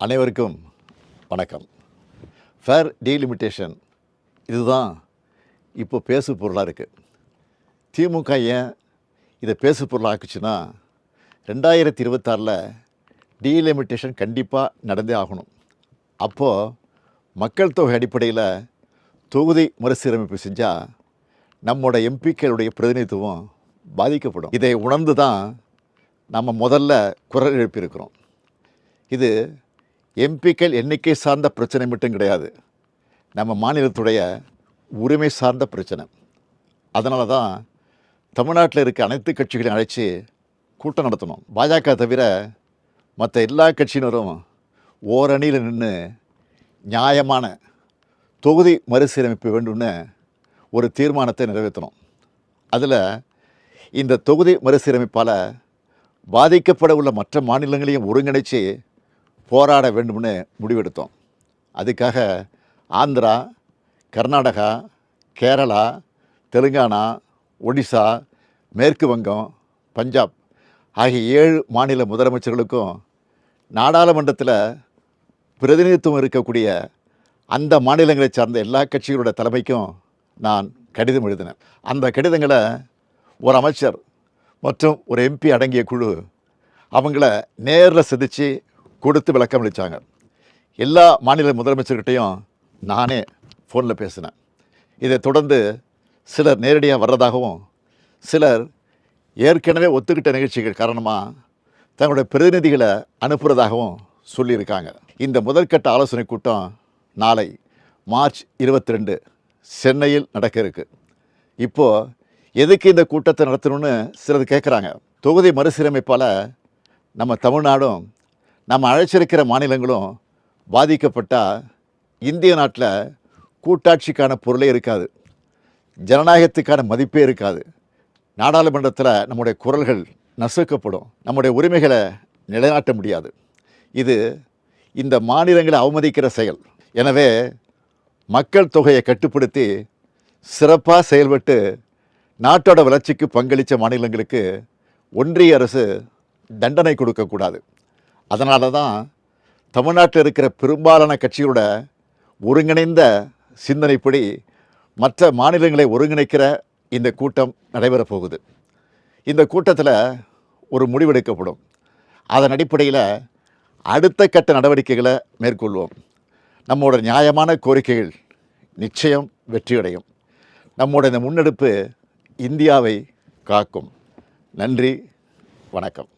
அனைவருக்கும் வணக்கம். Fair delimitation இதுதான் இப்போ பேசு பொருளாக இருக்குது. திமுக ஏன் இதை பேசு பொருளாக ஆக்குச்சுன்னா 2026 டீலிமிட்டேஷன் கண்டிப்பாக நடந்தே ஆகணும். அப்போது மக்கள் தொகை அடிப்படையில் தொகுதி மறுசீரமைப்பு செஞ்சால் நம்மளோட எம்பிக்களுடைய பிரதிநிதித்துவம் பாதிக்கப்படும். இதை உணர்ந்து தான் நம்ம முதல்ல குரல் எழுப்பியிருக்கிறோம். இது எம்பிக்கள் எண்ணிக்கை சார்ந்த பிரச்சனை மட்டும் கிடையாது, நம்ம மாநிலத்துடைய உரிமை சார்ந்த பிரச்சனை. அதனால தான் தமிழ்நாட்டில் இருக்க அனைத்து கட்சிகளையும் அழைச்சி கூட்டம் நடத்தணும். பாஜக தவிர மற்ற எல்லா கட்சியினரும் ஓரணியில் நின்று நியாயமான தொகுதி மறுசீரமைப்பு வேண்டும்னு ஒரு தீர்மானத்தை நிறைவேற்றணும். அதில் இந்த தொகுதி மறுசீரமைப்பால் பாதிக்கப்பட உள்ள மற்ற மாநிலங்களையும் ஒருங்கிணைச்சு போராட வேண்டும்னு முடிவெடுத்தோம். அதுக்காக ஆந்திரா, கர்நாடகா, கேரளா, தெலுங்கானா, ஒடிசா, மேற்கு வங்கம், பஞ்சாப் ஆகிய 7 மாநில முதலமைச்சர்களுக்கும் நாடாளுமன்றத்தில் பிரதிநிதித்துவம் இருக்கக்கூடிய அந்த மாநிலங்களை சார்ந்த எல்லா கட்சிகளோட தலைமைக்கும் நான் கடிதம் எழுதினேன். அந்த கடிதங்களை ஒரு அமைச்சர் மற்றும் ஒரு எம்பி அடங்கிய குழு அவங்கள நேரில் சந்தித்து கொடுத்து விளக்கம் அளித்தாங்க. எல்லா மாநில முதலமைச்சர்கிட்டையும் நானே ஃபோனில் பேசினேன். இதை தொடர்ந்து சிலர் நேரடியாக வர்றதாகவும் சிலர் ஏற்கனவே ஒத்துக்கிட்ட நிகழ்ச்சிகள் காரணமாக தங்களுடைய பிரதிநிதிகளை அனுப்புகிறதாகவும் சொல்லியிருக்காங்க. இந்த முதற்கட்ட ஆலோசனை கூட்டம் நாளை மார்ச் 22 சென்னையில் நடக்க இருக்கு. இப்போது எதுக்கு இந்த கூட்டத்தை நடத்தணும்னு சிலர் கேட்குறாங்க. தொகுதி மறுசீரமைப்பால் நம்ம தமிழ்நாடும் நம்ம அழைச்சிருக்கிற மாநிலங்களும் பாதிக்கப்பட்டால் இந்திய நாட்டில் கூட்டாட்சிக்கான பொருளே இருக்காது, ஜனநாயகத்துக்கான மதிப்பே இருக்காது. நாடாளுமன்றத்தில் நம்முடைய குரல்கள் நசுக்கப்படும், நம்முடைய உரிமைகளை நிலைநாட்ட முடியாது. இது இந்த மாநிலங்களை அவமதிக்கிற செயல். எனவே மக்கள் தொகையை கட்டுப்படுத்தி சிறப்பாக செயல்பட்டு நாட்டோட வளர்ச்சிக்கு பங்களித்த மாநிலங்களுக்கு ஒன்றிய அரசு தண்டனை கொடுக்கக்கூடாது. அதனால தான் தமிழ்நாட்டில் இருக்கிற பெரும்பாலான கட்சிகளோட ஒருங்கிணைந்த சிந்தனைப்படி மற்ற மாநிலங்களை ஒருங்கிணைக்கிற இந்த கூட்டம் நடைபெறப் போகுது. இந்த கூட்டத்தில் ஒரு முடிவெடுக்கப்படும். அதன் அடிப்படையில் அடுத்த கட்ட நடவடிக்கைகளை மேற்கொள்வோம். நம்மளோட நியாயமான கோரிக்கைகள் நிச்சயம் வெற்றியடையும். நம்மளோட இந்த முன்னெடுப்பு இந்தியாவை காக்கும். நன்றி, வணக்கம்.